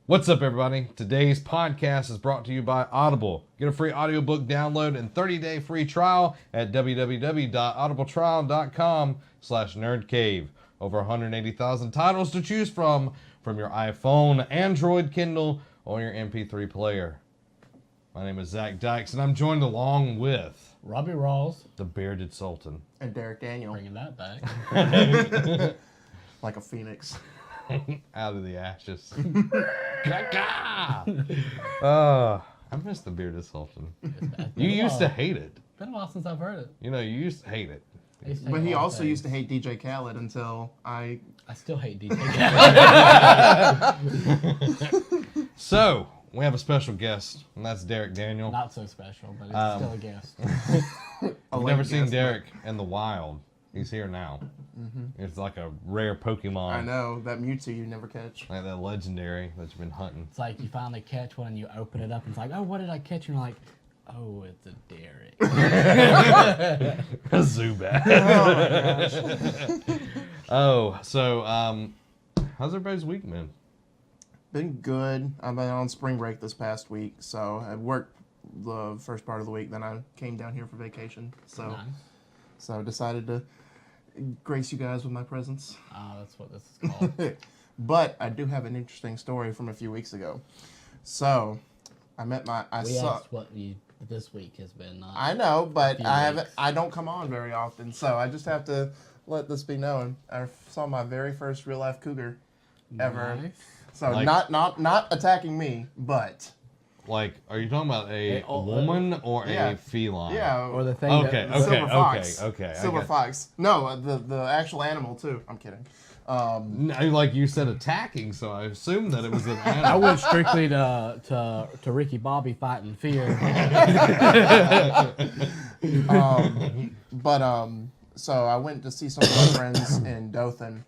What's up, everybody? Today's podcast is brought to you by Audible. Get a free audiobook download and 30-day free trial at www.audibletrial.com/nerdcave. Over 180,000 titles to choose from your iPhone, Android, Kindle, or your MP3 player. My name is Zach Dykes, and I'm joined along with Robbie Rawls, the Bearded Sultan, and Derek Daniel, bringing that back. like a phoenix. out of the ashes. I miss the Bearded Sultan. You used to hate it. It's been a while since I've heard it. You know, you used to hate it. But he also used to hate DJ Khaled until I still hate DJ Khaled. So, we have a special guest, and that's Derek Daniel. Not so special, but he's still a guest. You've never seen Derek in the wild. He's here now. Mm-hmm. It's like a rare Pokemon. I know, that Mewtwo you never catch. Like that legendary that you've been hunting. It's like you finally catch one and you open it up and it's like, oh, what did I catch? And you're like, oh, it's a Derek. A Zubat. Oh my gosh. So, how's everybody's week been? Been good. I've been on spring break this past week, so I worked the first part of the week, then I came down here for vacation. So, Nice. so I decided to grace you guys with my presence. That's what this is called. But I do have an interesting story from a few weeks ago. So, I met my... We asked what this week has been. I know, but few I haven't. weeks. I don't come on very often, so I just have to let this be known. I saw my very first real life cougar ever. Nice. So Like- not attacking me, but Like, are you talking about a oh, woman or yeah. a feline? yeah, Or the thing Okay, that... Silver fox. okay. silver fox. No, the actual animal too. I'm kidding. No, like you said attacking, so I assumed that it was an I animal. went strictly to Ricky Bobby fighting fear. So I went to see some of my friends in Dothan,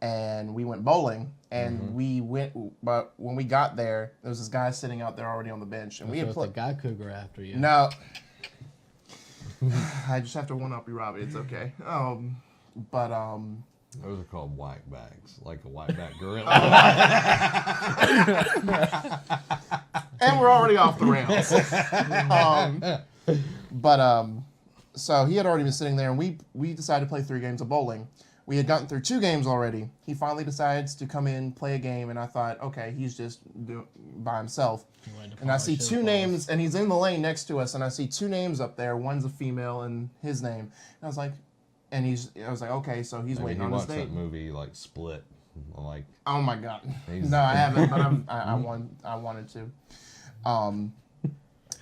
and we went bowling. And but when we got there was this guy sitting out there already on the bench, and we So had it's a guy cougar after you. No. I just have to one up you, Robbie. It's okay. Those are called white backs, like a white back gorilla. And we're already off the rails. So he had already been sitting there, and we decided to play 3 games of bowling. We had gotten through 2 games already. He finally decides to come in, play a game, and I thought, okay, he's just by himself. And I see 2 names, and he's in the lane next to us, and I see 2 names up there. One's a female, and his name. And I was like, okay, so he's Maybe waiting he on his watched date. that movie, like Split. Like, Oh my god! He's- No, I haven't, but I wanted to.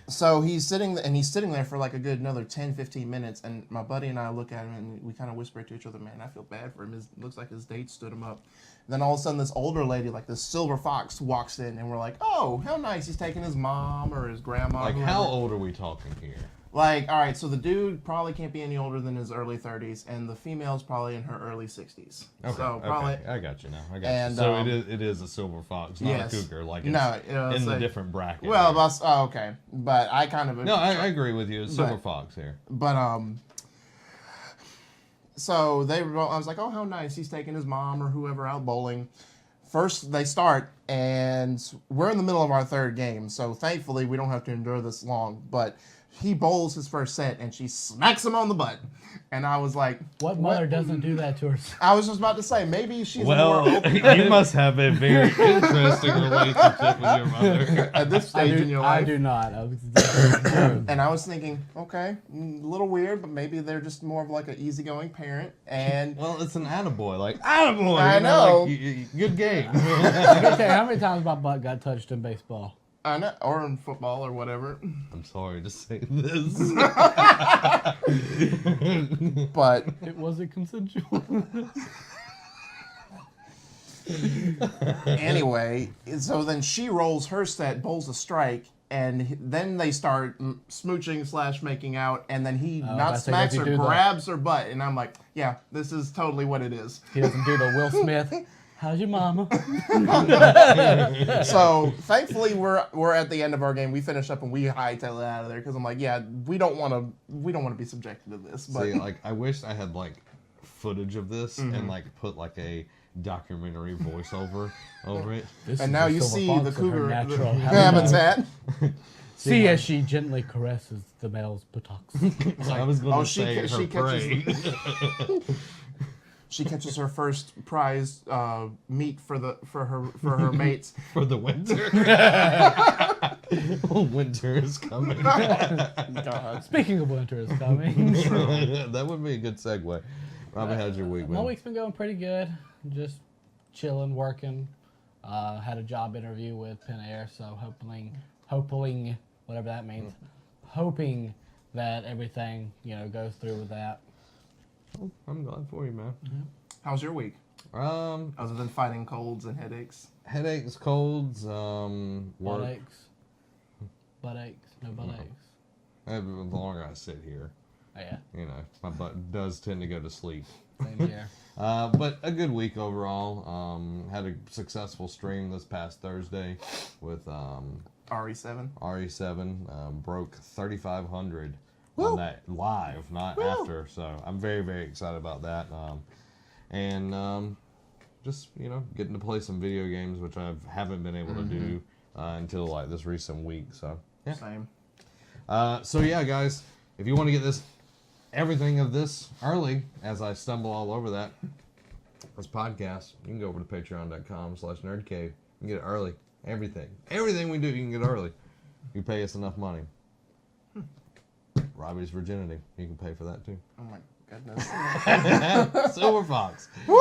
So he's sitting there for like a good another 10-15 minutes, and my buddy and I look at him and we kind of whisper to each other, "Man, I feel bad for him. It looks like his date stood him up." And then all of a sudden, this older lady, like this silver fox, walks in, and we're like, "Oh, how nice! He's taking his mom or his grandma." like or how whoever. old are we talking here? Like, all right, so the dude probably can't be any older than his early 30s, and the female's probably in her early 60s. Okay, So probably. okay. I got you now. I got And, you. So it is a silver fox, not yes. a cougar. Like it's No, you know, in it's the like- different bracket. Well, there. okay, but I kind of No, I agree with you. It's silver But- fox here. But so I was like, oh, how nice! He's taking his mom or whoever out bowling. First, they start, and we're in the middle of our 3rd game, so thankfully we don't have to endure this long. But he bowls his first set, and she smacks him on the butt, and I was like, What mother doesn't do that to her son? I was just about to say, maybe she's Well, more open you must have a very interesting relationship with your mother. at this stage in your I life. do not. And I was thinking, okay, a little weird, but maybe they're just more of like an easygoing parent. And Well, it's an attaboy. Like, attaboy! I you know. Like, good game. Okay, how many times my butt got touched in baseball? I know, or in football or whatever. I'm sorry to say this. But It wasn't consensual. anyway, so then she rolls her set, bowls a strike, and then they start smooching / making out, and then he I not was about smacks to say, her, does he do grabs her butt, and I'm like, yeah, this is totally what it is. He doesn't do the Will Smith. How's your mama? So thankfully we're at the end of our game. We finish up and we hightail it out of there because I'm like, yeah, we don't want to be subjected to this. But See, like, I wish I had like footage of this and like put like a documentary voiceover over it. This And is now the you silver see fox the in her cougar natural habitat. See as she gently caresses the male's buttocks. I was going oh, to say her she prey. She catches her first prize meat for her mates. For the winter. Winter is coming. God. Speaking of winter is coming. That would be a good segue. Robbie, how's your week, My man? week's been going pretty good. Just chilling, working. Had a job interview with Penn Air, so hoping, whatever that means, hoping that everything, goes through with that. Oh, I'm glad for you, man. How's your week? Other than fighting colds and headaches. Headaches, colds, Butt work. aches. Butt aches. No butt aches. The longer I sit here, Oh, yeah. my butt does tend to go to sleep. Same here. But a good week overall. Had a successful stream this past Thursday with RE7. RE7. Broke 3,500 Woo! on that live, not Woo! after. So I'm very, very excited about that. Just getting to play some video games, which I haven't been able to do until like this recent week. So yeah. Same. So yeah, guys, if you want to get everything of this early, as I stumble all over this podcast, you can go over to patreon.com/nerdcave. You can get it early. Everything we do, you can get early. You pay us enough money. Robbie's virginity, you can pay for that too. Oh my goodness. Silver Fox. Woo!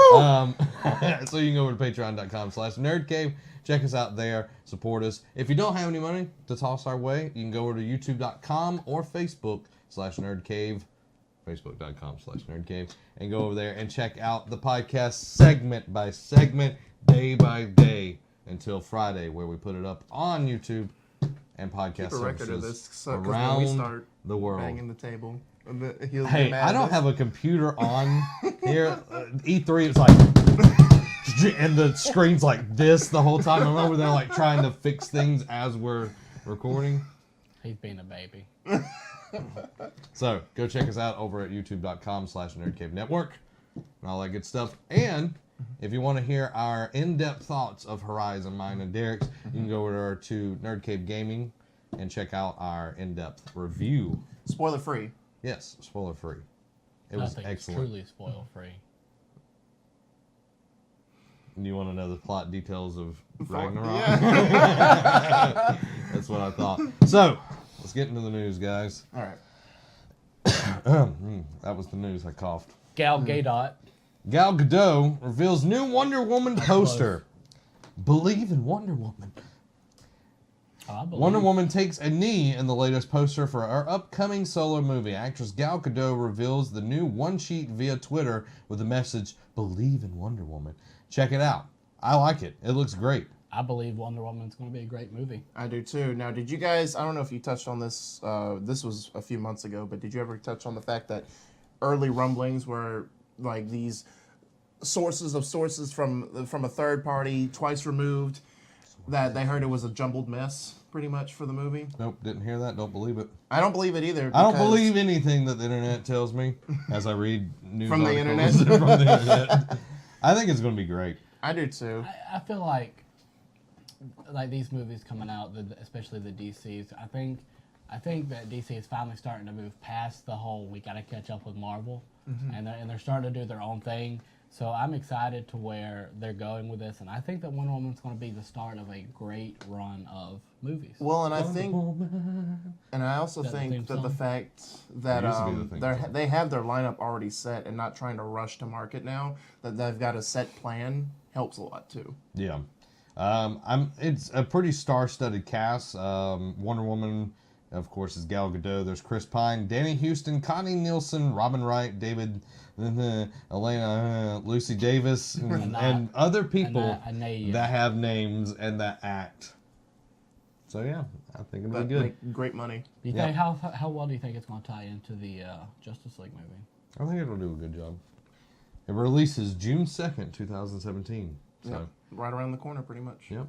So you can go over to patreon.com/nerdcave. Check us out there. Support us. If you don't have any money to toss our way, you can go over to youtube.com or Facebook/nerdcave. Facebook.com/nerdcave. And go over there and check out the podcast segment by segment, day by day, until Friday, where we put it up on YouTube and podcast Keep a record of services this, so, 'cause around when we start the world. banging the table. He'll get Hey, mad I at don't us. have a computer on here. E3, it's like, and the screen's like this the whole time. I'm over there like trying to fix things as we're recording. He's being a baby. So go check us out over at youtube.com/nerdcave network and all that good stuff. And if you want to hear our in-depth thoughts of Horizon, mine and Derek's, you can go over to Nerd Cave Gaming and check out our in-depth review. Spoiler free. Yes, spoiler free. It was Nothing excellent. truly spoil free. Do you want to know the plot details of Ragnarok? Yeah. That's what I thought. So, let's get into the news, guys. All right. That was the news. I coughed. Gal Gadot. Gal Gadot reveals new Wonder Woman poster. Believe in Wonder Woman. Oh, I believe. Wonder Woman takes a knee in the latest poster for our upcoming solo movie. Actress Gal Gadot reveals the new one sheet via Twitter with the message, "Believe in Wonder Woman." Check it out. I like it. It looks great. I believe Wonder Woman's going to be a great movie. I do too. Now, did you guys, I don't know if you touched on this, this was a few months ago, but did you ever touch on the fact that early rumblings were like these sources from a third party, twice removed, that they heard it was a jumbled mess, pretty much, for the movie? Nope, didn't hear that. Don't believe it. I don't believe it either. I don't because- believe anything that the internet tells me as I read news From the articles internet? from the internet. I think it's going to be great. I do too. I feel like these movies coming out, especially the DCs, I think that DC is finally starting to move past the whole we got to catch up with Marvel, and they're starting to do their own thing. So I'm excited to where they're going with this, and I think that Wonder Woman's going to be the start of a great run of movies. Well, and I think, and I also Is that the theme think that the song? fact that It used to be the theme song. they have their lineup already set and not trying to rush to market now, that they've got a set plan, helps a lot too. Yeah. It's a pretty star-studded cast. Wonder Woman, of course, is Gal Gadot. There's Chris Pine, Danny Houston, Connie Nielsen, Robin Wright, David, Elena, Lucy Davis, and other people Anaya. that have names and that act. So yeah, I think it'll But be good. make great money. Do you Yeah. think how well do you think it's going to tie into the Justice League movie? I think it'll do a good job. It releases June 2nd, 2017. So, Yep. Right around the corner, pretty much. yep,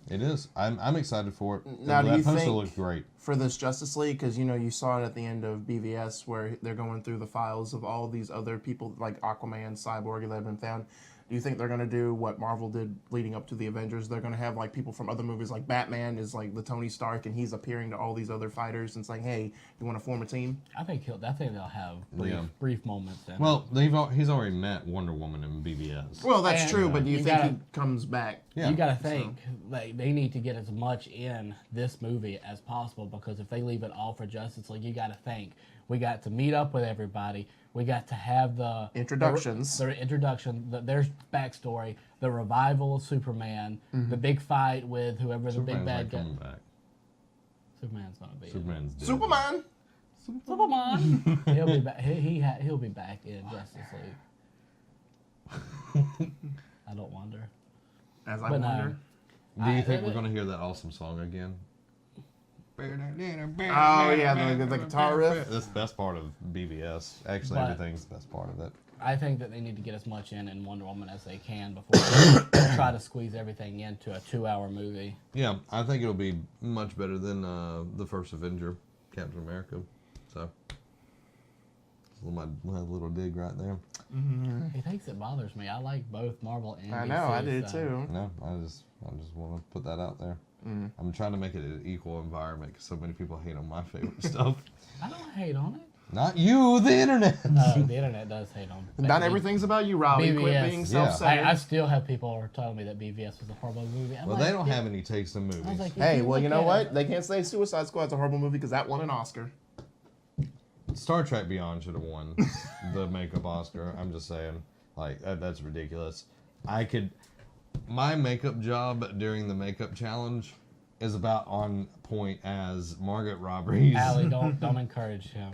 it is. I'm excited for it. Now, do that you poster think- looks great. For this Justice League, because you saw it at the end of BVS where they're going through the files of all these other people like Aquaman, Cyborg, that have been found. Do you think they're going to do what Marvel did leading up to the Avengers? They're going to have like people from other movies, like Batman is like the Tony Stark, and he's appearing to all these other fighters and saying, "Hey, you want to form a team?" I think they'll have brief moments. In Well, he's already met Wonder Woman in BVS. Well, that's And, true, but do you you think gotta- he comes back? Yeah. You got to think like they need to get as much in this movie as possible, because if they leave it all for Justice League, you got to think we got to meet up with everybody. We got to have the Introductions. their introduction, their backstory, the revival of Superman, the big fight with whoever the big Superman's bad not guy. coming back. Superman's gonna be. Superman's dead. Superman. Superman. He'll be back. He'll be back in Justice League. I don't wonder. As I But wonder. Do you think we're going to hear that awesome song again? Oh yeah, the guitar riff. That's the best part of BVS. Actually, But- everything's the best part of it. I think that they need to get as much in Wonder Woman as they can before they try to squeeze everything into a 2-hour movie. Yeah, I think it'll be much better than the first Avenger, Captain America. So, my little dig right there. He thinks it bothers me. I like both Marvel and I DC. know, I did so- too. No, I just want to put that out there. I'm trying to make it an equal environment because so many people hate on my favorite stuff. I don't hate on it. Not you, the internet. The internet does hate on it. Not everything's about you, Robbie. Quit BVS. being Yeah. self-centered. I still have people who are telling me that BVS was a horrible movie. I'm Well, like, they don't have any taste in I was movies. like, if Hey, well, you look know at what? it- They can't say Suicide Squad's a horrible movie because that won an Oscar. Star Trek Beyond should have won the makeup Oscar. I'm just saying, like that's ridiculous. My makeup job during the makeup challenge is about on point as Margaret Robbie's. Allie, don't encourage him.